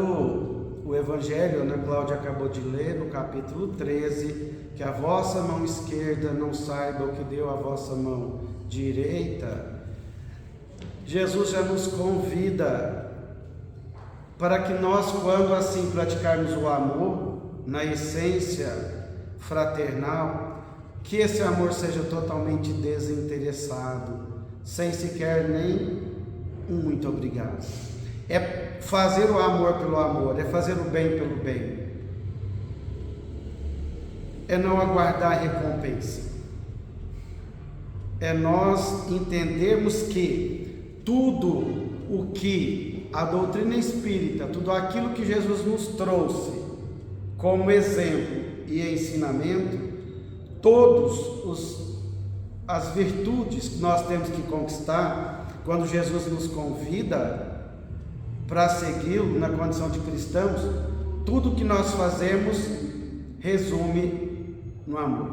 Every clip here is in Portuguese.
O Evangelho, Ana Cláudia acabou de ler, no capítulo 13, que a vossa mão esquerda não saiba o que deu a vossa mão direita. Jesus já nos convida para que nós, quando assim praticarmos o amor, na essência fraternal, que esse amor seja totalmente desinteressado, sem sequer nem um muito obrigado. É fazer o amor pelo amor, é fazer o bem pelo bem, é não aguardar recompensa, é nós entendermos que tudo o que a doutrina espírita, tudo aquilo que Jesus nos trouxe como exemplo e ensinamento, as virtudes que nós temos que conquistar, quando Jesus nos convida para segui-lo na condição de cristãos, tudo que nós fazemos resume no amor.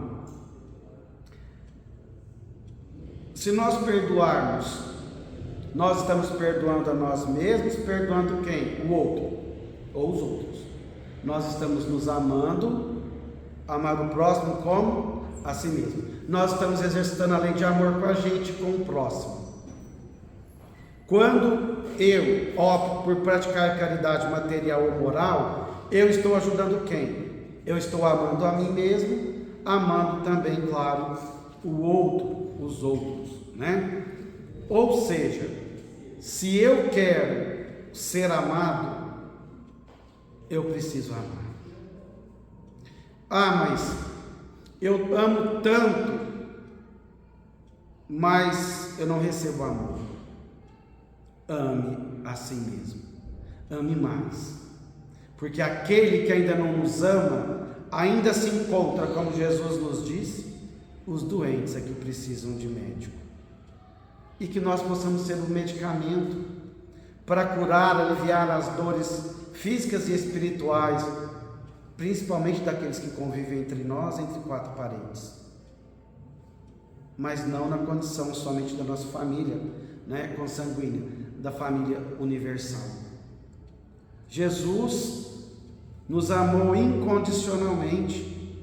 Se nós perdoarmos, nós estamos perdoando a nós mesmos, perdoando quem? O outro, ou os outros. Nós estamos nos amando, amar o próximo como a si mesmo. Nós estamos exercitando a lei de amor com a gente, com o próximo. Quando eu opto por praticar caridade material ou moral, eu estou ajudando quem? Eu estou amando a mim mesmo, amando também, claro, o outro, os outros, né? Ou seja, se eu quero ser amado, eu preciso amar. Ah, mas eu amo tanto, mas eu não recebo amor. Ame a si mesmo, ame mais, porque aquele que ainda não nos ama, ainda se encontra, como Jesus nos disse, os doentes é que precisam de médico, e que nós possamos ser um medicamento para curar, aliviar as dores físicas e espirituais, principalmente daqueles que convivem entre nós, entre quatro paredes, mas não na condição somente da nossa família, né, consanguínea, da família universal. Jesus nos amou incondicionalmente,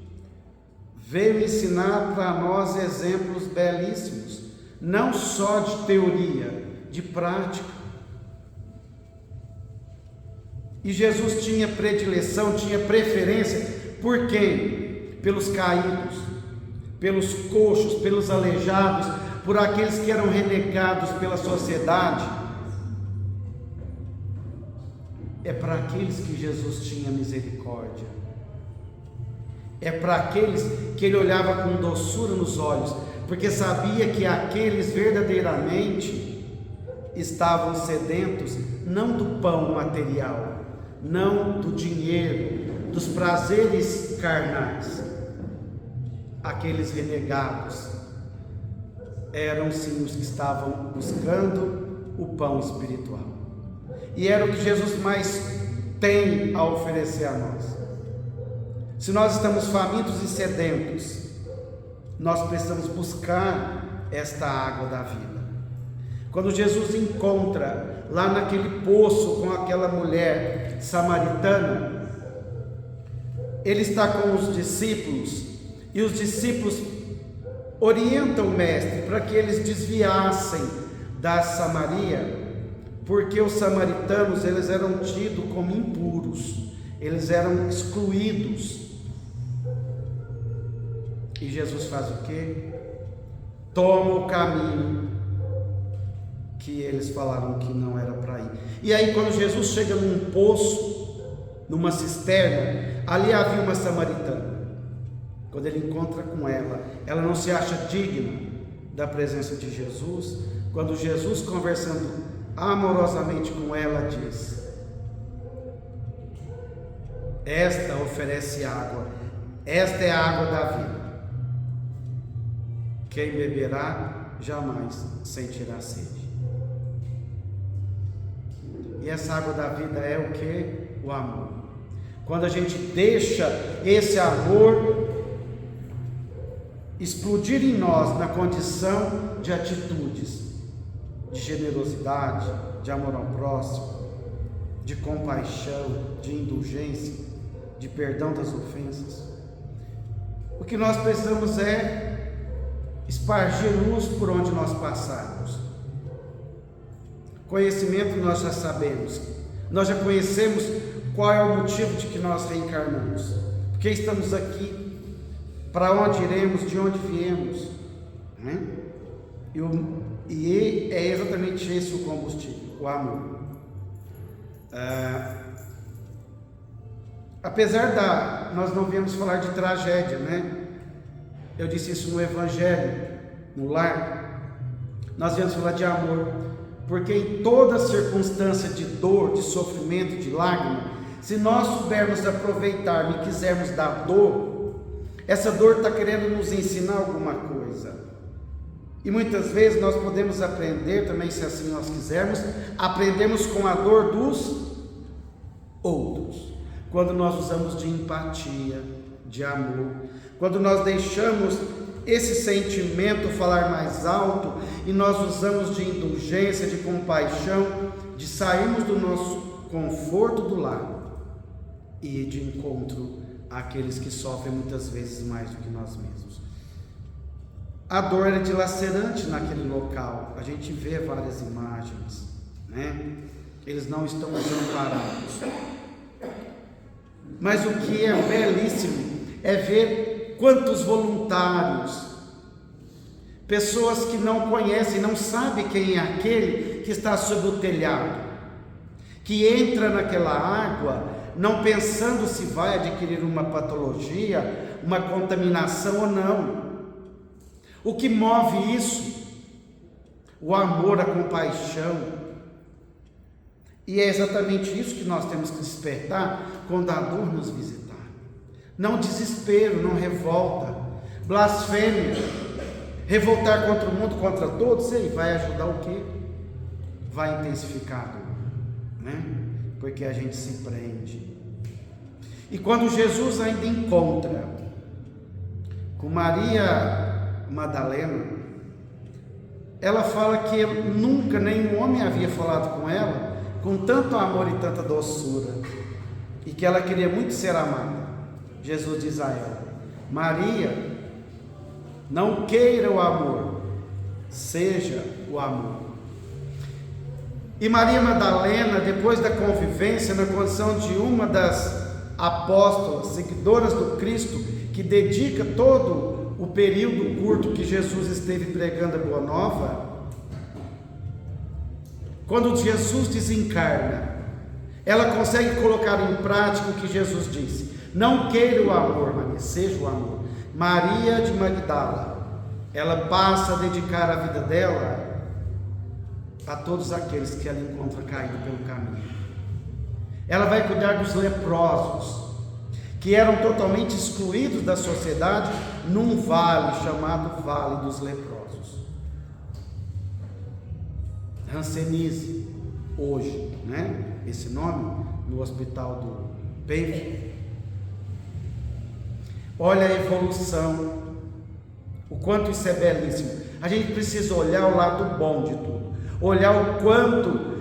veio ensinar para nós exemplos belíssimos, não só de teoria, de prática. E Jesus tinha predileção, tinha preferência por quem? Pelos caídos, pelos coxos, pelos aleijados, por aqueles que eram renegados pela sociedade. É para aqueles que Jesus tinha misericórdia, é para aqueles que ele olhava com doçura nos olhos, porque sabia que aqueles verdadeiramente estavam sedentos, não do pão material, não do dinheiro, dos prazeres carnais. Aqueles renegados eram sim os que estavam buscando o pão espiritual. E era o que Jesus mais tem a oferecer a nós. Se nós estamos famintos e sedentos, nós precisamos buscar esta água da vida. Quando Jesus encontra lá naquele poço com aquela mulher samaritana, ele está com os discípulos, e os discípulos orientam o mestre para que eles desviassem da Samaria, porque os samaritanos, eles eram tidos como impuros, eles eram excluídos. E Jesus faz o quê? Toma o caminho que eles falaram que não era para ir. E aí, quando Jesus chega num poço, numa cisterna, ali havia uma samaritana. Quando ele encontra com ela, ela não se acha digna da presença de Jesus. Quando Jesus, conversando amorosamente com ela, diz: esta oferece água, esta é a água da vida. Quem beberá jamais sentirá sede. E essa água da vida é o que? O amor. Quando a gente deixa esse amor explodir em nós na condição de atitudes de generosidade, de amor ao próximo, de compaixão, de indulgência, de perdão das ofensas. O que nós precisamos é espargir luz por onde nós passarmos. Conhecimento nós já sabemos, nós já conhecemos qual é o motivo de que nós reencarnamos, porque estamos aqui, para onde iremos, de onde viemos, né? E é exatamente esse o combustível, o amor. Apesar nós não viemos falar de tragédia, né? Eu disse isso no Evangelho, no lar. Nós viemos falar de amor, porque em toda circunstância de dor, de sofrimento, de lágrima, se nós soubermos aproveitar e quisermos dar dor, essa dor está querendo nos ensinar alguma coisa. E muitas vezes nós podemos aprender também, se assim nós quisermos, aprendemos com a dor dos outros. Quando nós usamos de empatia, de amor, quando nós deixamos esse sentimento falar mais alto e nós usamos de indulgência, de compaixão, de sairmos do nosso conforto do lar e de encontro àqueles que sofrem muitas vezes mais do que nós mesmos. A dor era dilacerante naquele local, a gente vê várias imagens, né? Eles não estão desamparados. Mas o que é belíssimo é ver quantos voluntários, pessoas que não conhecem, não sabem quem é aquele que está sob o telhado, que entra naquela água não pensando se vai adquirir uma patologia, uma contaminação ou não. O que move isso? O amor, a compaixão. E é exatamente isso que nós temos que despertar quando a dor nos visitar. Não desespero, não revolta, blasfêmia, revoltar contra o mundo, contra todos, ele vai ajudar o quê? Vai intensificar a dor, né? Porque a gente se prende. E quando Jesus ainda encontra com Maria Madalena, ela fala que nunca nenhum homem havia falado com ela com tanto amor e tanta doçura, e que ela queria muito ser amada. Jesus diz a ela: Maria, não queira o amor, seja o amor. E Maria Madalena, depois da convivência, na condição de uma das apóstolas, seguidoras do Cristo, que dedica todo o período curto que Jesus esteve pregando a Boa Nova, quando Jesus desencarna, ela consegue colocar em prática o que Jesus disse: não queira o amor, Maria, seja o amor. Maria de Magdala, ela passa a dedicar a vida dela a todos aqueles que ela encontra caído pelo caminho. Ela vai cuidar dos leprosos, que eram totalmente excluídos da sociedade, num vale chamado Vale dos Leprosos. Hanseníase, hoje, né? Esse nome, no hospital do Penfield. Olha a evolução, o quanto isso é belíssimo. A gente precisa olhar o lado bom de tudo, olhar o quanto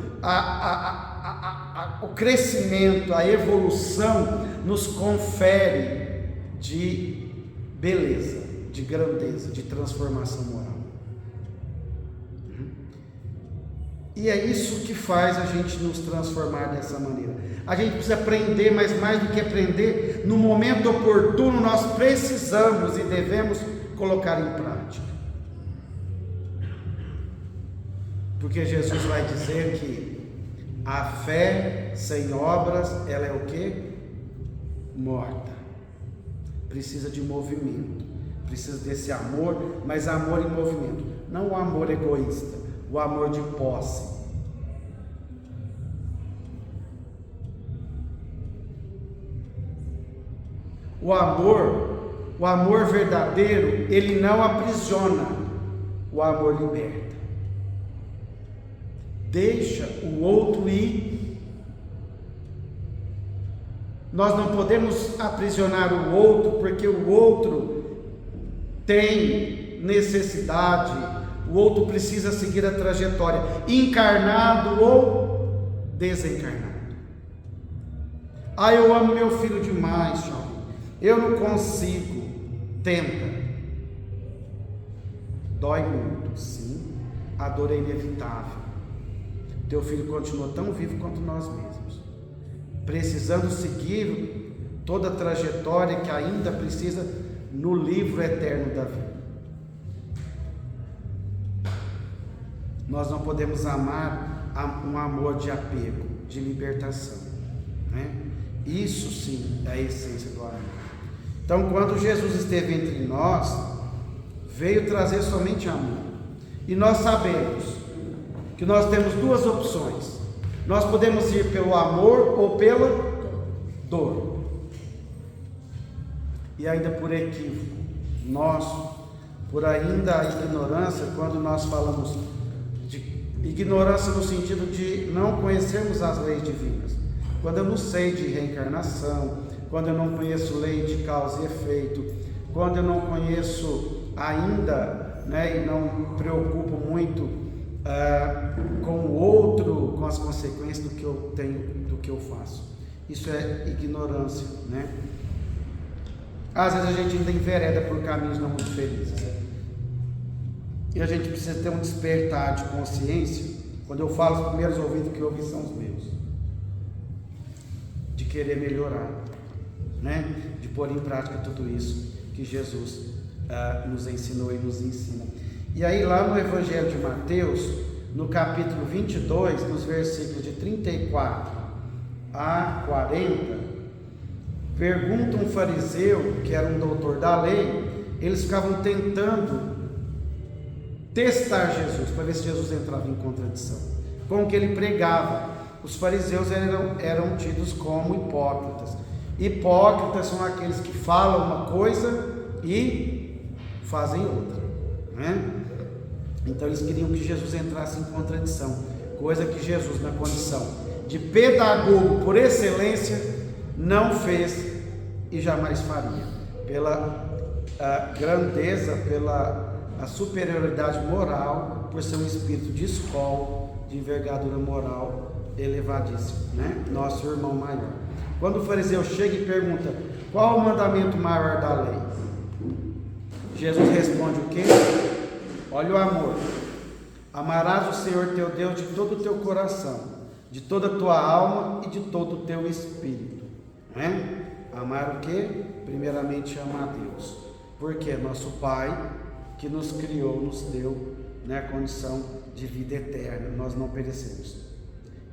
o crescimento, a evolução nos confere de beleza, de grandeza, de transformação moral. E é isso que faz a gente nos transformar dessa maneira. A gente precisa aprender, mas mais do que aprender, no momento oportuno nós precisamos e devemos colocar em prática. Porque Jesus vai dizer que a fé sem obras, ela é o quê? Morta. Precisa de movimento, precisa desse amor, mas amor em movimento, não o amor egoísta, o amor de posse. O amor verdadeiro, ele não aprisiona, o amor liberta. Deixa o outro ir. Nós não podemos aprisionar o outro, porque o outro tem necessidade, o outro precisa seguir a trajetória, encarnado ou desencarnado. Ah, eu amo meu filho demais, Charlie. Eu não consigo. Tenta. Dói muito, sim. A dor é inevitável. Teu filho continua tão vivo quanto nós mesmos, precisando seguir toda a trajetória que ainda precisa no livro eterno da vida. Nós não podemos amar um amor de apego, de libertação, né? Isso sim é a essência do amor. Então, quando Jesus esteve entre nós, veio trazer somente amor. E nós sabemos que nós temos duas opções. Nós podemos ir pelo amor ou pela dor. E ainda por equívoco nosso, por ainda a ignorância, quando nós falamos de ignorância no sentido de não conhecermos as leis divinas. Quando eu não sei de reencarnação, quando eu não conheço lei de causa e efeito, quando eu não conheço ainda, né, e não me preocupo muito com o outro, com as consequências do que eu tenho, do que eu faço. Isso é ignorância, né? Às vezes a gente ainda envereda por caminhos não muito felizes. E a gente precisa ter um despertar de consciência. Quando eu falo, os primeiros ouvidos que eu ouvi são os meus. De querer melhorar, né? De pôr em prática tudo isso que Jesus nos ensinou e nos ensina. E aí lá no Evangelho de Mateus, no capítulo 22, nos versículos de 34 a 40, pergunta um fariseu, que era um doutor da lei, eles ficavam tentando testar Jesus, para ver se Jesus entrava em contradição com o que ele pregava. Os fariseus eram tidos como hipócritas. Hipócritas são aqueles que falam uma coisa e fazem outra, né? Então eles queriam que Jesus entrasse em contradição, coisa que Jesus, na condição de pedagogo por excelência, não fez e jamais faria, pela grandeza, pela superioridade moral, por ser um espírito de escola, de envergadura moral elevadíssimo, né? Nosso irmão maior. Quando o fariseu chega e pergunta: qual o mandamento maior da lei? Jesus responde o quê? Olha o amor. Amarás o Senhor teu Deus de todo o teu coração, de toda a tua alma e de todo o teu espírito, né? Amar o quê? Primeiramente amar a Deus, porque nosso Pai que nos criou, nos deu, né, a condição de vida eterna, nós não perecemos.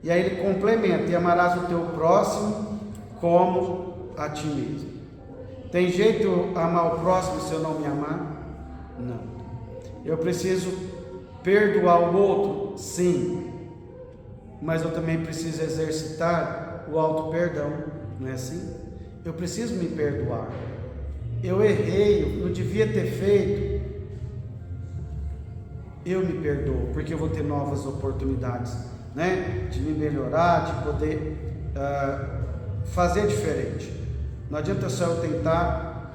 E aí ele complementa: e amarás o teu próximo como a ti mesmo. Tem jeito de eu amar o próximo se eu não me amar? Não. Eu preciso perdoar o outro? Sim. Mas eu também preciso exercitar o auto-perdão, não é assim? Eu preciso me perdoar. Eu errei, eu não devia ter feito. Eu me perdoo, porque eu vou ter novas oportunidades, né? De me melhorar, de poder fazer diferente. Não adianta só eu tentar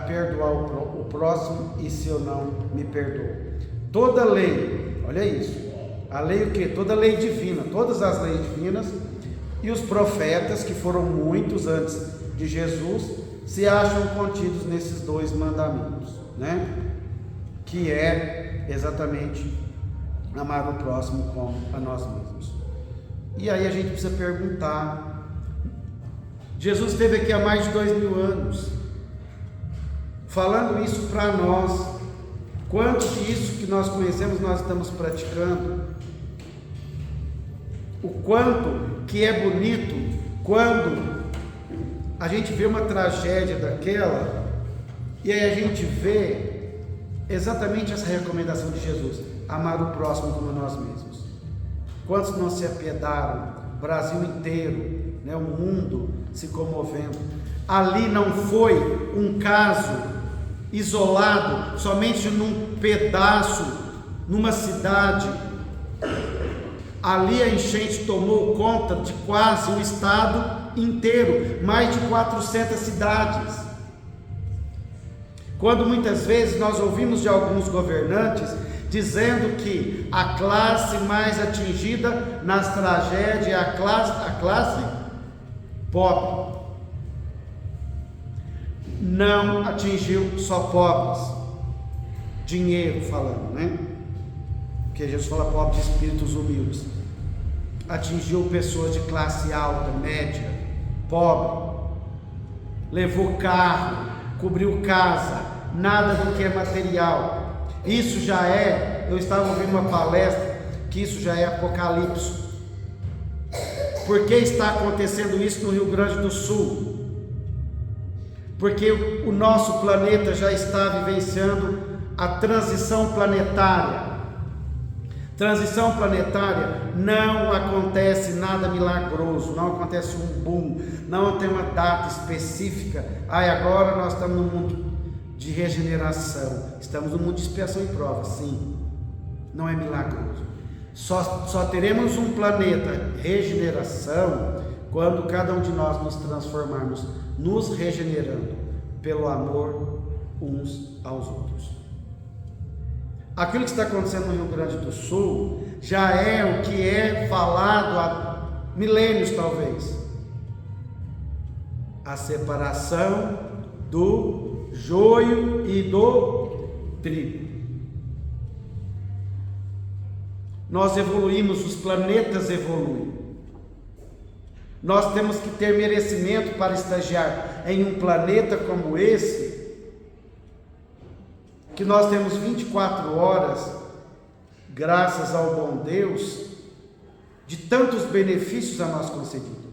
perdoar o próximo e se eu não me perdoo. Toda lei, olha isso, a lei o que? Toda lei divina, todas as leis divinas e os profetas, que foram muitos antes de Jesus, se acham contidos nesses dois mandamentos, né? Que é exatamente amar o próximo como a nós mesmos. E aí a gente precisa perguntar: Jesus esteve aqui há mais de 2000 anos, falando isso para nós. Quanto disso que nós conhecemos nós estamos praticando? O quanto que é bonito quando a gente vê uma tragédia daquela e aí a gente vê exatamente essa recomendação de Jesus: amar o próximo como nós mesmos. Quantos não se apiedaram? O Brasil inteiro, né, o mundo se comovendo. Ali não foi um caso isolado, somente num pedaço, numa cidade. Ali a enchente tomou conta de quase o estado inteiro, mais de 400 cidades. Quando muitas vezes nós ouvimos de alguns governantes dizendo que a classe mais atingida nas tragédias é a classe pobre. Não atingiu só pobres, dinheiro falando, né? Porque Jesus fala pobre de espíritos humildes. Atingiu pessoas de classe alta, média, pobre. Levou carro, cobriu casa, nada do que é material. Isso já é, eu estava ouvindo uma palestra, que isso já é apocalipse. Por que está acontecendo isso no Rio Grande do Sul? Porque o nosso planeta já está vivenciando a transição planetária. Transição planetária não acontece nada milagroso, não acontece um boom, não tem uma data específica. Agora nós estamos no mundo de regeneração, estamos no mundo de expiação e prova, sim, não é milagroso. Só teremos um planeta regeneração quando cada um de nós nos transformarmos, nos regenerando pelo amor uns aos outros. Aquilo que está acontecendo no Rio Grande do Sul já é o que é falado há milênios, talvez. A separação do joio e do trigo. Nós evoluímos, os planetas evoluem. Nós temos que ter merecimento para estagiar em um planeta como esse, que nós temos 24 horas, graças ao bom Deus, de tantos benefícios a nós concedidos.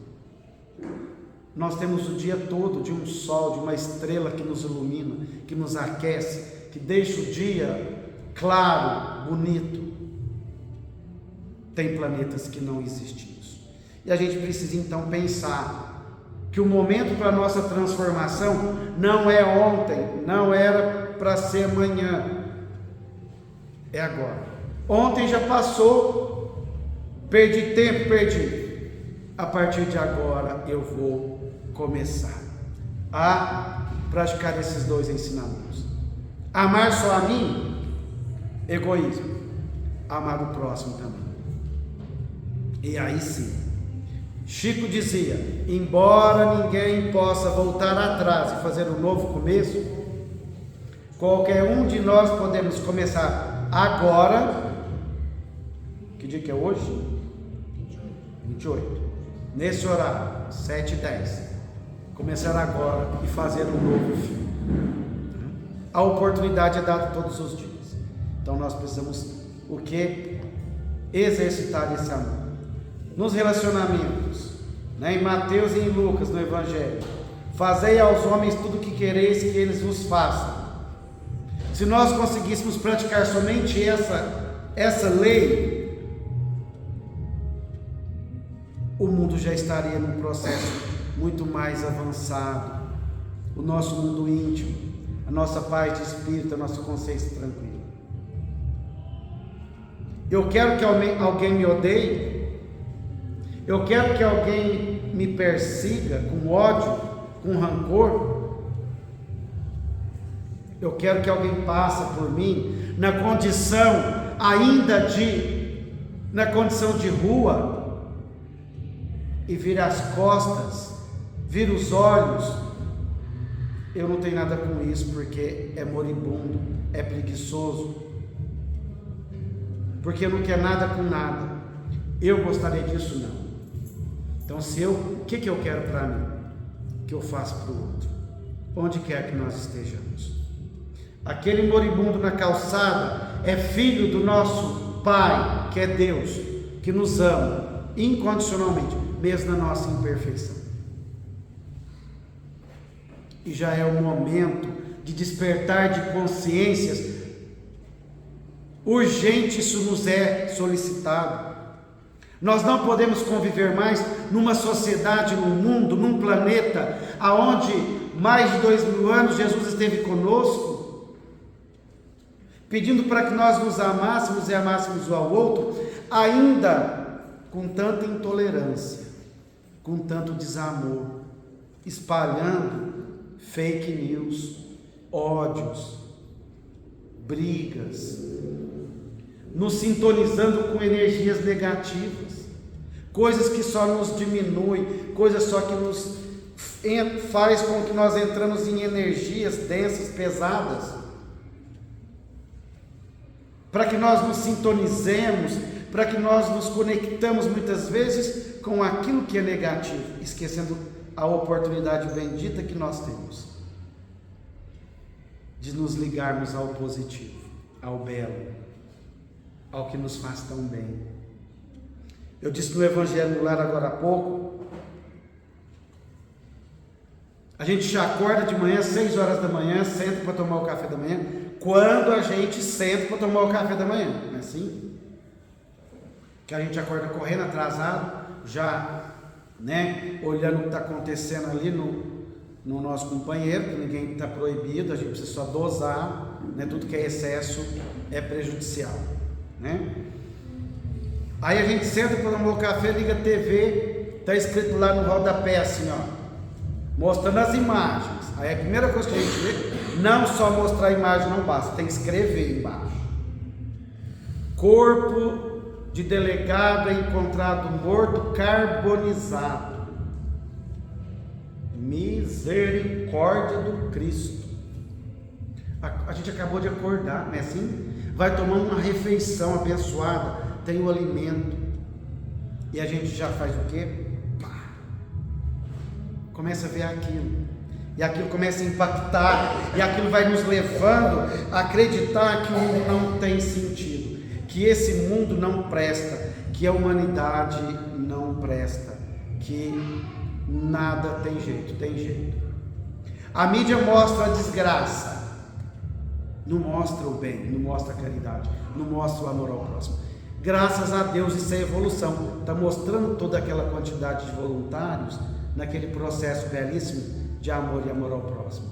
Nós temos o dia todo de um sol, de uma estrela que nos ilumina, que nos aquece, que deixa o dia claro, bonito. Tem planetas que não existem isso. E a gente precisa então pensar que o momento para a nossa transformação não é ontem, não era para ser amanhã, é agora. Ontem já passou, perdi tempo, perdi. A partir de agora eu vou começar a praticar esses dois ensinamentos. Amar só a mim, egoísmo. Amar o próximo também. E aí sim, Chico dizia: embora ninguém possa voltar atrás e fazer um novo começo, qualquer um de nós podemos começar agora. Que dia que é hoje? 28. Nesse horário, 7h10. Começar agora e fazer um novo filme. A oportunidade é dada todos os dias. Então nós precisamos o que? Exercitar esse amor. Nos relacionamentos, né? Em Mateus e em Lucas, no Evangelho: fazei aos homens tudo o que quereis que eles vos façam. Se nós conseguíssemos praticar somente essa lei, o mundo já estaria num processo muito mais avançado. O nosso mundo íntimo, a nossa paz de espírito, a nossa consciência tranquila. Eu quero que alguém me odeie. Eu quero que alguém me persiga com ódio, com rancor. Eu quero que alguém passe por mim na condição de rua e vire as costas, vire os olhos. Eu não tenho nada com isso, porque é moribundo, é preguiçoso, porque não quer nada com nada. Eu gostaria disso não. Então o que eu quero para mim, que eu faço para o outro, onde quer que nós estejamos. Aquele moribundo na calçada é filho do nosso Pai, que é Deus, que nos ama incondicionalmente, mesmo na nossa imperfeição. E já é o momento de despertar de consciências. Urgente isso nos é solicitado. Nós não podemos conviver mais numa sociedade, num mundo, num planeta, aonde mais de 2000 anos Jesus esteve conosco, pedindo para que nós nos amássemos e amássemos um ao outro, ainda com tanta intolerância, com tanto desamor, espalhando fake news, ódios, brigas, nos sintonizando com energias negativas, coisas que só nos diminuem, coisas só que nos faz com que nós entramos em energias densas, pesadas, para que nós nos sintonizemos, para que nós nos conectamos muitas vezes com aquilo que é negativo, esquecendo a oportunidade bendita que nós temos de nos ligarmos ao positivo, ao belo, ao que nos faz tão bem. Eu disse no Evangelho no Lar agora há pouco, a gente já acorda de manhã, 6 horas da manhã, senta para tomar o café da manhã, quando a gente senta para tomar o café da manhã, não é assim? Que a gente acorda correndo, atrasado, já, olhando o que está acontecendo ali no nosso companheiro, que ninguém está proibido, a gente precisa só dosar, tudo que é excesso é prejudicial, Aí a gente senta para tomar o café, liga a TV, está escrito lá no rodapé assim, mostrando as imagens. Aí a primeira coisa que a gente vê, não só mostrar a imagem não basta, tem que escrever embaixo. Corpo de delegado é encontrado morto, carbonizado. Misericórdia do Cristo. A gente acabou de acordar, não é assim? Vai tomando uma refeição abençoada, tem o alimento, e a gente já faz o quê? Começa a ver aquilo, e aquilo começa a impactar, e aquilo vai nos levando a acreditar que o mundo não tem sentido, que esse mundo não presta, que a humanidade não presta, que nada tem jeito. A mídia mostra a desgraça, não mostra o bem, não mostra a caridade, não mostra o amor ao próximo. Graças a Deus isso é evolução, está mostrando toda aquela quantidade de voluntários naquele processo belíssimo de amor e amor ao próximo.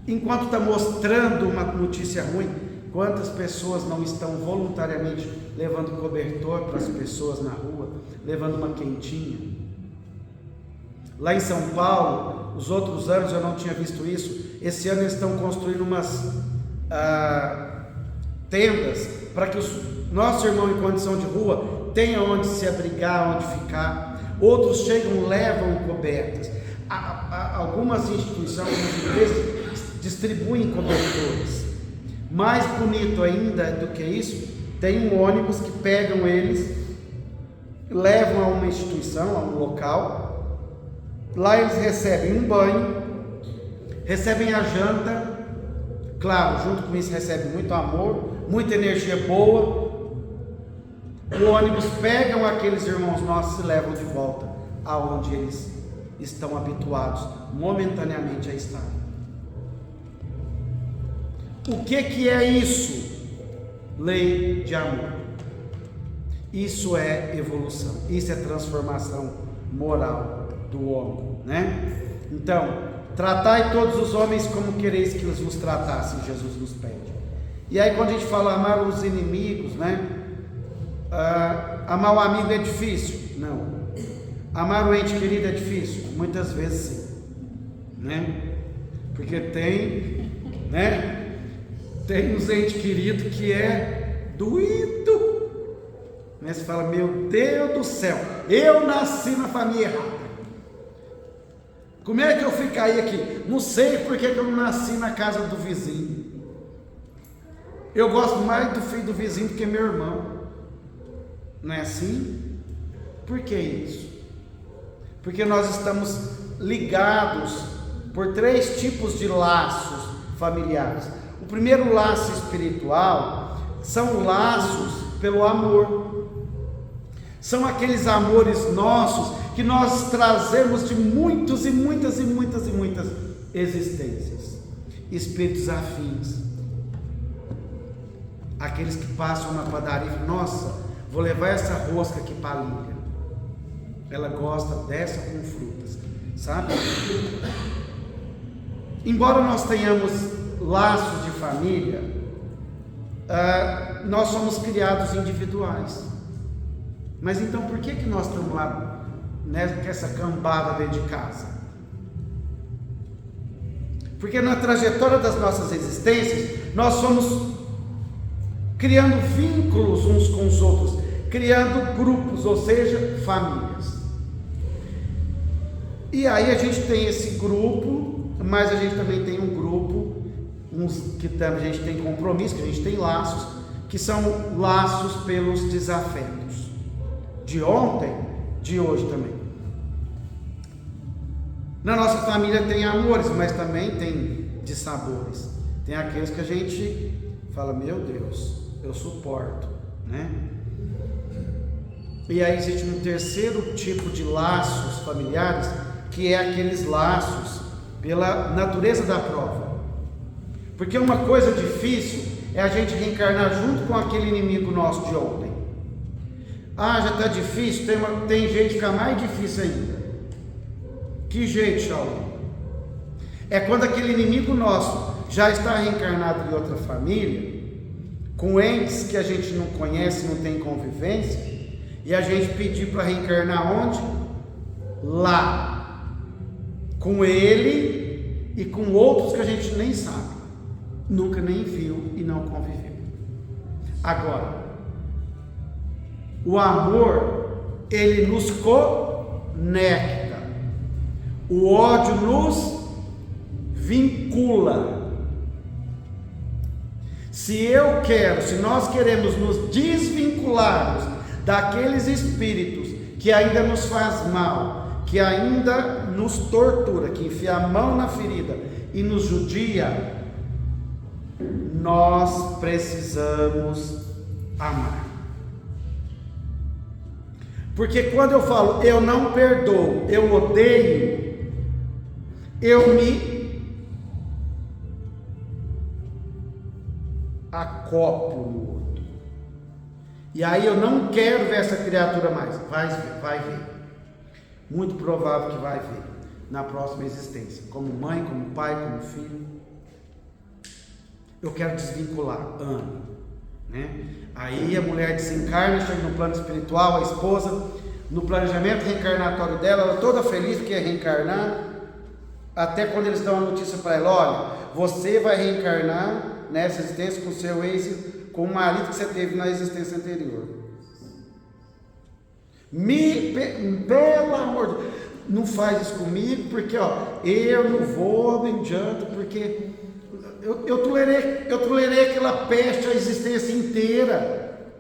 Enquanto está mostrando uma notícia ruim, quantas pessoas não estão voluntariamente levando cobertor para as pessoas na rua, levando uma quentinha? Lá em São Paulo, os outros anos eu não tinha visto isso, esse ano eles estão construindo umas tendas para que os nossos irmãos em condição de rua tenham onde se abrigar, onde ficar. Outros chegam, levam cobertas. Algumas instituições, algumas empresas distribuem cobertores. Mais bonito ainda do que isso, tem um ônibus que pegam eles, levam a uma instituição, a um local. Lá eles recebem um banho, recebem a janta, claro, junto com isso recebem muito amor, muita energia boa. O ônibus pegam aqueles irmãos nossos e levam de volta aonde eles estão habituados momentaneamente a estar. O que é isso? Lei de amor. Isso é evolução, isso é transformação moral do homem, Então, tratai todos os homens como quereis que eles vos tratassem, Jesus nos pede. E aí quando a gente fala amar os inimigos, amar o amigo é difícil? Não. Amar o ente querido é difícil? Muitas vezes sim, porque tem uns entes queridos que é doído, Você fala, meu Deus do céu, eu nasci na família errada. Como é que eu fui cair aqui? Não sei porque que eu não nasci na casa do vizinho. Eu gosto mais do filho do vizinho do que meu irmão. Não é assim? Por que isso? Porque nós estamos ligados por 3 tipos de laços familiares. O primeiro laço espiritual são laços pelo amor. São aqueles amores nossos que nós trazemos de muitas existências. Espíritos afins. Aqueles que passam na padaria e falam, nossa, vou levar essa rosca aqui para a Lília. Ela gosta dessa com frutas, sabe? Embora nós tenhamos laços de família, nós somos criados individuais. Mas então por que nós estamos lá nessa cambada dentro de casa? Porque na trajetória das nossas existências, nós somos criando vínculos uns com os outros, criando grupos, ou seja, famílias. E aí a gente tem esse grupo, mas a gente também tem um grupo, uns que a gente tem compromisso, que a gente tem laços, que são laços pelos desafetos, de ontem, de hoje também. Na nossa família tem amores, mas também tem dissabores. Tem aqueles que a gente fala, meu Deus, eu suporto, né? E aí existe um terceiro tipo de laços familiares, que é aqueles laços pela natureza da prova. Porque uma coisa difícil é a gente reencarnar junto com aquele inimigo nosso de ontem. Ah, já está difícil, tem jeito de ficar mais difícil ainda. Que jeito, Shaolin? É quando aquele inimigo nosso já está reencarnado em outra família, com entes que a gente não conhece, não tem convivência, e a gente pedir para reencarnar onde? Lá, com ele e com outros que a gente nem sabe, nunca nem viu e não conviveu. Agora, o amor, ele nos conecta, o ódio nos vincula. Se nós queremos nos desvincularmos daqueles espíritos que ainda nos faz mal, que ainda nos tortura, que enfia a mão na ferida e nos judia, nós precisamos amar. Porque quando eu falo eu não perdoo, eu odeio, eu me acoplo no outro. E aí eu não quero ver essa criatura mais. Vai ver. Muito provável que vai ver na próxima existência. Como mãe, como pai, como filho. Eu quero desvincular. Amo. Né? Aí a mulher desencarna, chega no plano espiritual, a esposa, no planejamento reencarnatório dela, ela toda feliz que ia reencarnar. Até quando eles dão a notícia para ela: olha, você vai reencarnar nessa existência com o seu ex, com o marido que você teve na existência anterior. Pelo amor de Deus, não faz isso comigo, porque eu não vou, nem adianta, porque eu tolerei aquela peste a existência inteira,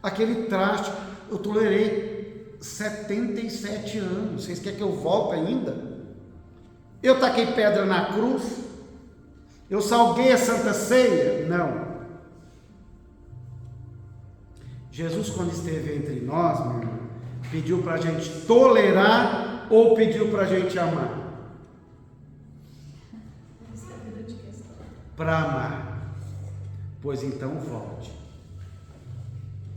aquele traste, eu tolerei 77 anos, vocês querem que eu volte ainda? Eu taquei pedra na cruz, eu salguei a Santa Ceia? Não. Jesus, quando esteve entre nós, meu irmão, pediu para a gente tolerar ou pediu para a gente amar? Para amar. Pois então volte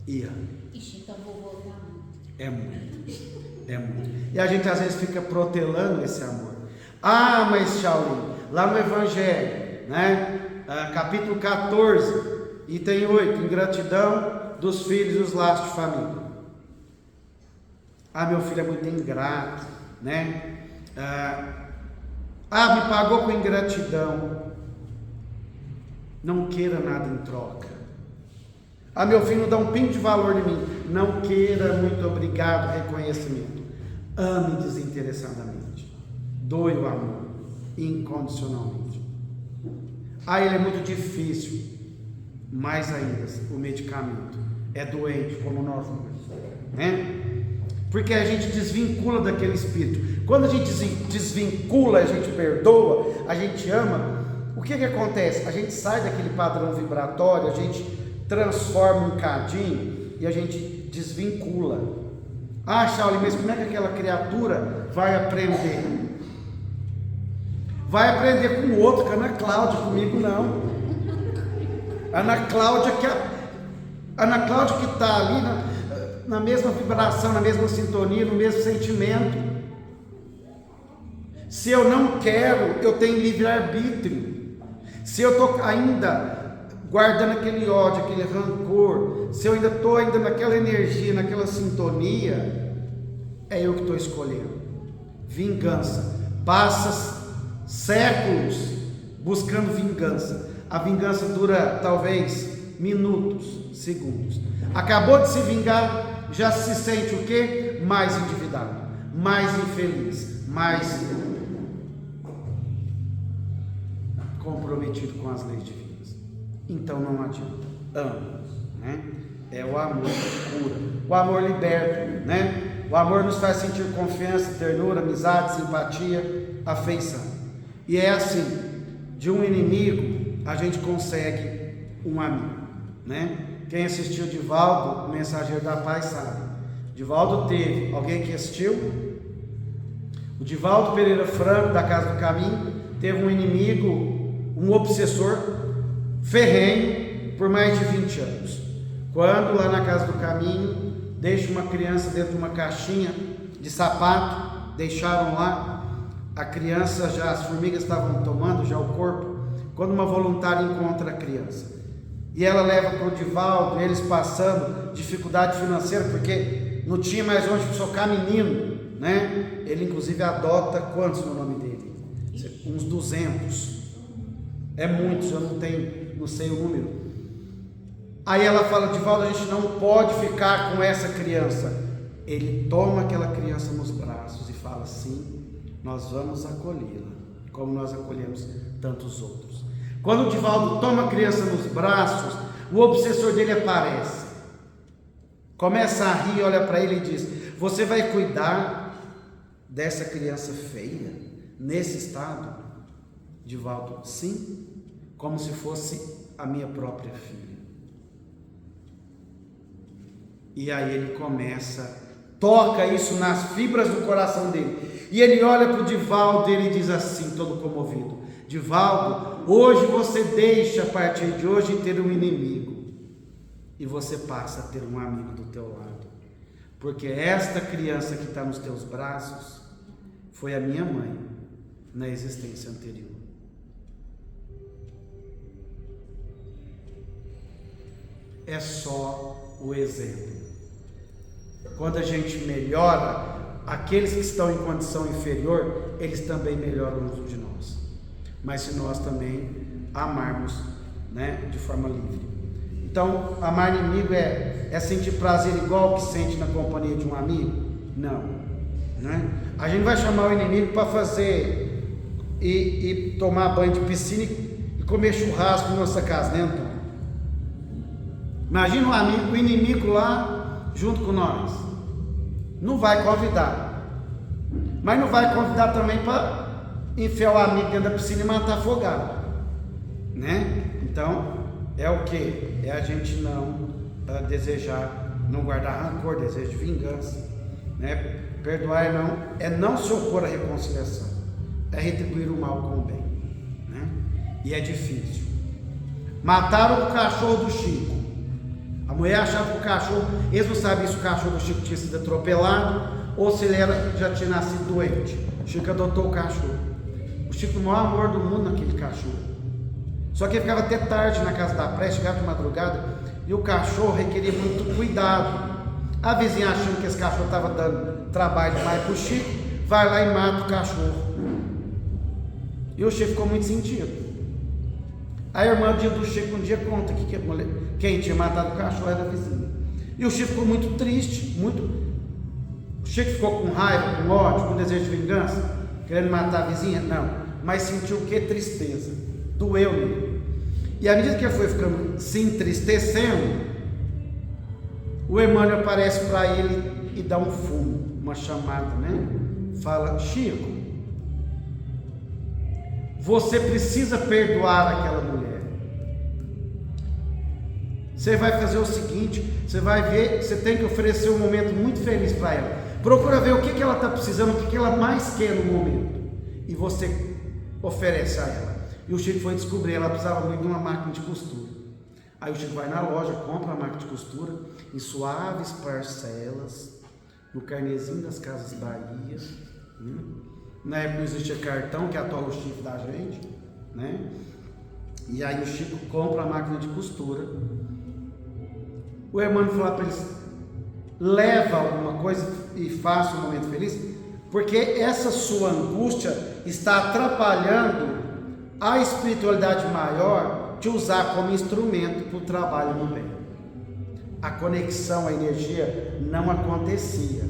e ame. Ixi, então vou voltar muito. É muito. E a gente às vezes fica protelando esse amor. Ah, mas Shaolin, lá no Evangelho, né? Capítulo 14, item 8, ingratidão dos filhos e os laços de família. Ah, meu filho é muito ingrato, né? Me pagou com ingratidão. Não queira nada em troca. Ah, meu filho não dá um pingo de valor em mim. Não queira muito obrigado, reconhecimento. Ame desinteressadamente. Doe o amor incondicionalmente. Ele é muito difícil. Mais ainda, o medicamento é doente como nós dois, né? Porque a gente desvincula daquele espírito. Quando a gente desvincula, a gente perdoa, a gente ama. O que acontece? A gente sai daquele padrão vibratório, a gente transforma um cadinho e a gente desvincula. Shaolin, mas como é que aquela criatura vai aprender? Vai aprender com o outro, com a Ana Cláudia, comigo não. Ana Cláudia que está ali na mesma vibração, na mesma sintonia, no mesmo sentimento. Se eu não quero, eu tenho livre-arbítrio. Se eu estou ainda guardando aquele ódio, aquele rancor, se eu ainda estou naquela energia, naquela sintonia, é eu que estou escolhendo. Vingança. Passa séculos buscando vingança. A vingança dura talvez minutos, segundos. Acabou de se vingar, já se sente o quê? Mais endividado, mais infeliz, mais comprometido com as leis divinas. Então não adianta. Amo, né? É o amor que cura, o amor liberta, né? O amor nos faz sentir confiança, ternura, amizade, simpatia, afeição. E é assim, de um inimigo a gente consegue um amigo, né? Quem assistiu Divaldo, o Mensageiro da Paz, sabe. Divaldo teve, alguém que assistiu? O Divaldo Pereira Franco, da Casa do Caminho, teve um inimigo, um obsessor ferrenho por mais de 20 anos. Quando lá na Casa do Caminho deixa uma criança dentro de uma caixinha de sapato, deixaram lá, a criança já, as formigas estavam tomando já o corpo, quando uma voluntária encontra a criança, e ela leva para o Divaldo, eles passando dificuldade financeira, porque não tinha mais onde socar menino, né? Ele inclusive adota, quantos no nome dele? Uns 200, é muitos, eu não sei o número. Aí ela fala: Divaldo, a gente não pode ficar com essa criança. Ele toma aquela criança nos braços e fala: sim, nós vamos acolhê-la, como nós acolhemos tantos outros. Quando o Divaldo toma a criança nos braços, o obsessor dele aparece, começa a rir, olha para ele e diz: você vai cuidar dessa criança feia, nesse estado? Divaldo: sim, como se fosse a minha própria filha. E aí ele começa, toca isso nas fibras do coração dele, e ele olha para o Divaldo e ele diz assim, todo comovido: Divaldo, hoje você deixa a partir de hoje ter um inimigo, e você passa a ter um amigo do teu lado, porque esta criança que está nos teus braços foi a minha mãe na existência anterior. É só o exemplo. Quando a gente melhora, aqueles que estão em condição inferior, eles também melhoram uns de nós. Mas se nós também amarmos, né, de forma livre. Então, amar inimigo é sentir prazer igual que sente na companhia de um amigo? Não, né? A gente vai chamar o inimigo para fazer e tomar banho de piscina e comer churrasco na nossa casa, né, Antônio? Imagina um amigo, o inimigo lá junto com nós. Não vai convidar, mas não vai convidar também para enfiar o amigo dentro da piscina e matar afogado, né? Então é o que? É a gente não desejar, não guardar rancor, desejo de vingança, né? Perdoar é não se opor à reconciliação, é retribuir o mal com o bem, né? E é difícil. Mataram o cachorro do Chico. A mulher achava que o cachorro, eles não sabiam se o cachorro do Chico tinha sido atropelado ou se ele já tinha nascido doente. O Chico adotou o cachorro. O Chico tinha o maior amor do mundo naquele cachorro. Só que ele ficava até tarde na casa da praia, chegava de madrugada, e o cachorro requeria muito cuidado. A vizinha, achando que esse cachorro estava dando trabalho demais para o Chico, vai lá e mata o cachorro. E o Chico ficou muito sentido. A irmã do Chico um dia conta que quem tinha matado o cachorro era a vizinha. E o Chico ficou muito triste, O Chico ficou com raiva, com ódio, com desejo de vingança, querendo matar a vizinha? Não, mas sentiu o que? Tristeza, doeu nele. E à medida que ele foi ficando se entristecendo, o Emmanuel aparece para ele e dá um fumo, uma chamada, né? Fala: Chico, você precisa perdoar aquela mulher. Você vai fazer o seguinte, você vai ver, você tem que oferecer um momento muito feliz para ela. Procura ver o que ela está precisando, o que ela mais quer no momento, e você oferece a ela. E o Chico foi descobrir, ela precisava muito de uma máquina de costura. Aí o Chico vai na loja, compra a máquina de costura em suaves parcelas, no carnezinho das Casas Bahia, né? Na época não existia cartão que atola o chifre da gente, né? E aí o Chico compra a máquina de costura. O Emmanuel falou para eles: leva alguma coisa e faça um momento feliz, porque essa sua angústia está atrapalhando a espiritualidade maior te usar como instrumento para o trabalho no bem. A conexão, a energia não acontecia.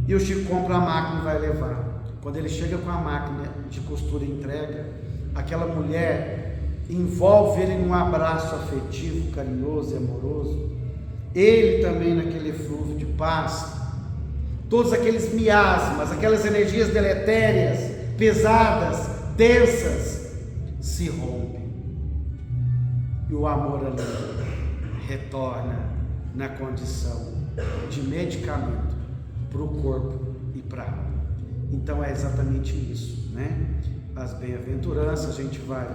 E o Chico compra a máquina e vai levar. Quando ele chega com a máquina de costura e entrega, aquela mulher envolve ele num abraço afetivo, carinhoso e amoroso. Ele também naquele eflúvio de paz. Todos aqueles miasmas, aquelas energias deletérias, pesadas, densas, se rompem. E o amor ali retorna na condição de medicamento para o corpo e para a alma. Então é exatamente isso, né? As bem-aventuranças, a gente vai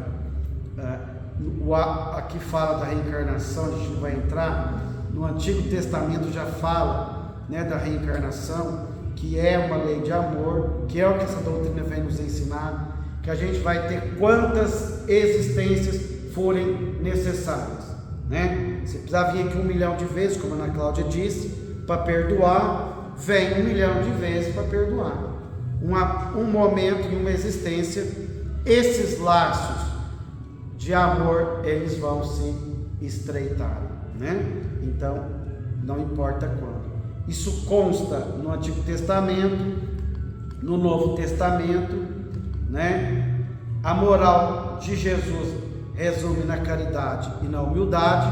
aqui fala da reencarnação, a gente vai entrar no Antigo Testamento, já fala, né, da reencarnação, que é uma lei de amor, que é o que essa doutrina vem nos ensinar, que a gente vai ter quantas existências forem necessárias, né? Se precisar vir aqui 1 milhão de vezes, como a Ana Cláudia disse, para perdoar, vem 1 milhão de vezes para perdoar. Um momento e uma existência, esses laços de amor, eles vão se estreitar, né? Então, não importa quando. Isso consta no Antigo Testamento, no Novo Testamento, né? A moral de Jesus resume na caridade e na humildade.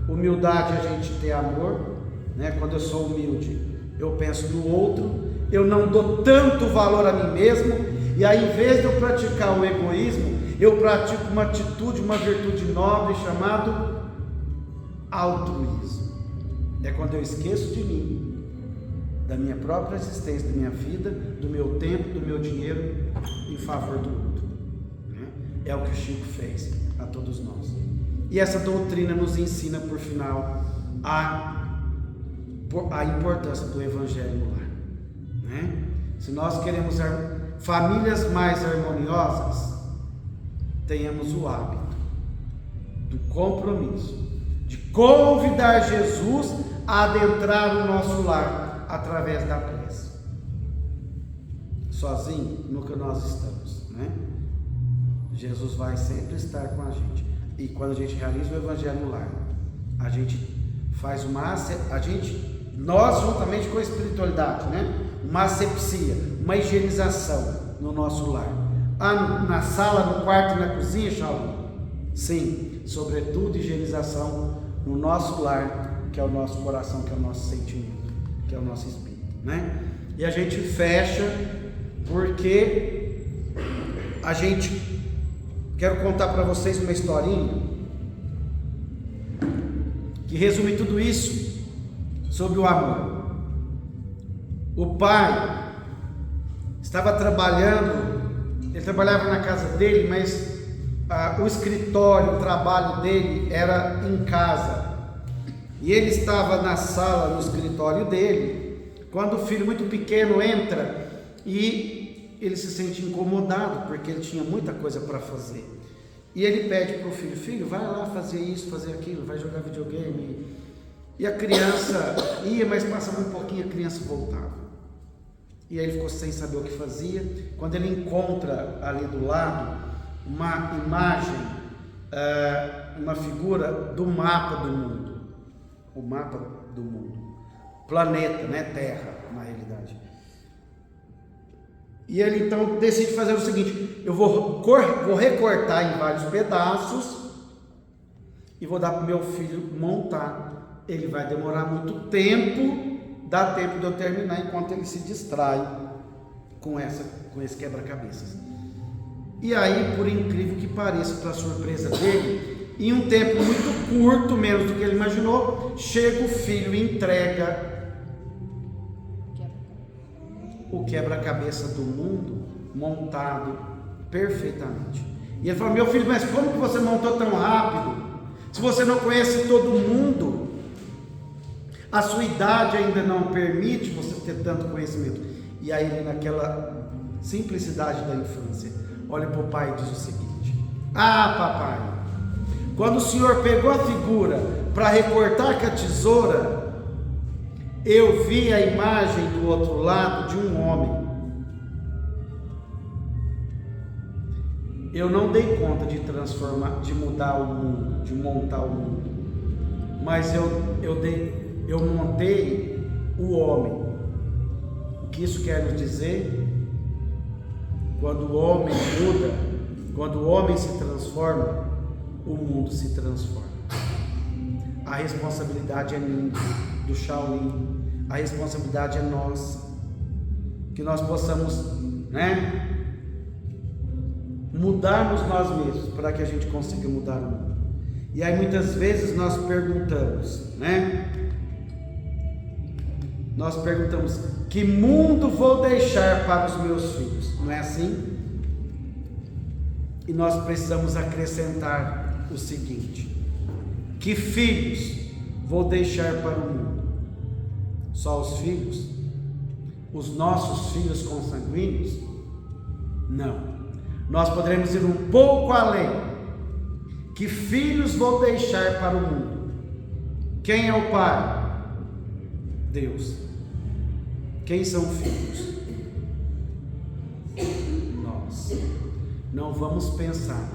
Humildade é a gente ter amor, né? Quando eu sou humilde, eu penso no outro, eu não dou tanto valor a mim mesmo, e aí, em vez de eu praticar o egoísmo, eu pratico uma atitude, uma virtude nobre chamado altruísmo. É quando eu esqueço de mim, da minha própria existência, da minha vida, do meu tempo, do meu dinheiro, em favor do outro, né? É o que o Chico fez a todos nós. E essa doutrina nos ensina, por final, a importância do Evangelho no lar, né? Se nós queremos famílias mais harmoniosas, tenhamos o hábito do compromisso, de convidar Jesus a adentrar o nosso lar através da prece. Sozinho, nunca nós estamos, né? Jesus vai sempre estar com a gente. E quando a gente realiza o Evangelho no lar, a gente faz nós juntamente com a espiritualidade, né? Uma asepsia, uma higienização no nosso lar. Na sala, no quarto e na cozinha, Shaolin? Sim, sobretudo higienização no nosso lar, que é o nosso coração, que é o nosso sentimento, que é o nosso espírito, né? E a gente fecha porque quero contar para vocês uma historinha que resume tudo isso sobre o amor. O pai estava trabalhando, ele trabalhava na casa dele, mas o escritório, o trabalho dele era em casa. E ele estava na sala, no escritório dele, quando o filho muito pequeno entra e ele se sente incomodado, porque ele tinha muita coisa para fazer. E ele pede para o filho: filho, vai lá fazer isso, fazer aquilo, vai jogar videogame. E a criança ia, mas passava um pouquinho, a criança voltava. E aí ele ficou sem saber o que fazia. Quando ele encontra ali do lado uma imagem, uma figura do mapa do mundo. O mapa do mundo. Planeta, né? Terra, na realidade. E ele então decide fazer o seguinte: eu vou recortar em vários pedaços e vou dar para o meu filho montar. Ele vai demorar muito tempo, dá tempo de eu terminar enquanto ele se distrai com esse quebra-cabeças. E aí, por incrível que pareça, para surpresa dele, em um tempo muito curto, menos do que ele imaginou, chega o filho e entrega o quebra-cabeça do mundo montado perfeitamente. E ele falou: meu filho, mas como que você montou tão rápido? Se você não conhece todo mundo, a sua idade ainda não permite você ter tanto conhecimento. E aí ele, naquela simplicidade da infância, olha para o pai e diz o seguinte: ah, papai, quando o senhor pegou a figura para recortar com a tesoura, eu vi a imagem do outro lado de um homem. eu não dei conta de transformar, de mudar o mundo, de montar o mundo, mas eu montei o homem. O que isso quer nos dizer? Quando o homem muda, quando o homem se transforma, o mundo se transforma. A responsabilidade é minha, do Shaolin, a responsabilidade é nossa, que nós possamos, mudarmos nós mesmos, para que a gente consiga mudar o mundo. E aí muitas vezes nós perguntamos, nós perguntamos, que mundo vou deixar para os meus filhos? Não é assim? E nós precisamos acrescentar o seguinte: que filhos vou deixar para o mundo? Só os filhos? Os nossos filhos consanguíneos? Não. Nós poderemos ir um pouco além. Que filhos vou deixar para o mundo? Quem é o pai? Deus. Quem são filhos? Nós. Não vamos pensar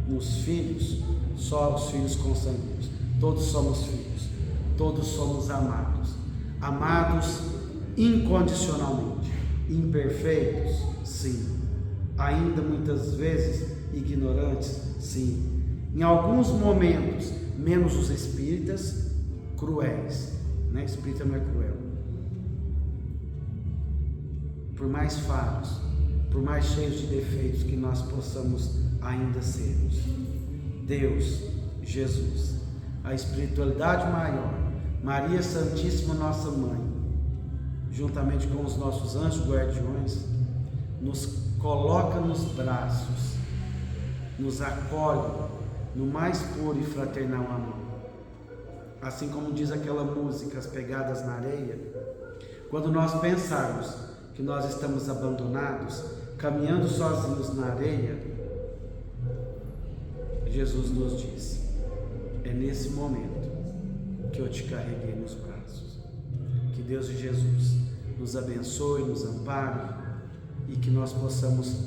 nos filhos, só os filhos consanguíneos. Todos somos filhos, todos somos amados. Amados incondicionalmente. Imperfeitos? Sim. Ainda muitas vezes ignorantes? Sim. Em alguns momentos, menos os espíritas, cruéis. Espírita não é cruel. Por mais falhos, por mais cheios de defeitos que nós possamos ainda sermos, Deus, Jesus, a espiritualidade maior, Maria Santíssima, nossa Mãe, juntamente com os nossos anjos guardiões, nos coloca nos braços, nos acolhe no mais puro e fraternal amor. Assim como diz aquela música, As Pegadas na Areia, quando nós pensarmos que nós estamos abandonados, caminhando sozinhos na areia, Jesus nos diz: é nesse momento que eu te carreguei nos braços. Que Deus e Jesus nos abençoe, nos ampare, e que nós possamos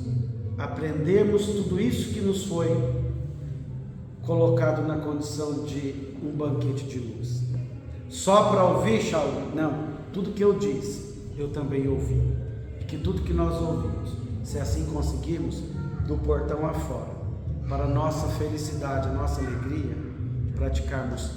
aprendermos tudo isso que nos foi colocado na condição de um banquete de luz. Só para ouvir, Shaolin? Não, tudo que eu disse, eu também ouvi. E que tudo que nós ouvimos, se assim conseguirmos, do portão afora, para a nossa felicidade, a nossa alegria, praticarmos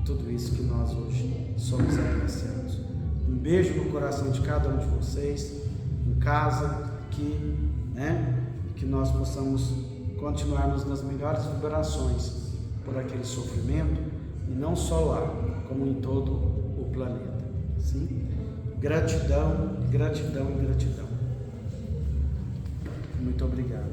tudo isso que nós hoje somos agraciados. Um beijo no coração de cada um de vocês, em casa, que nós possamos continuarmos nas melhores vibrações por aquele sofrimento, e não só lá, como em todo o planeta. Sim? Gratidão, gratidão e gratidão. Muito obrigado.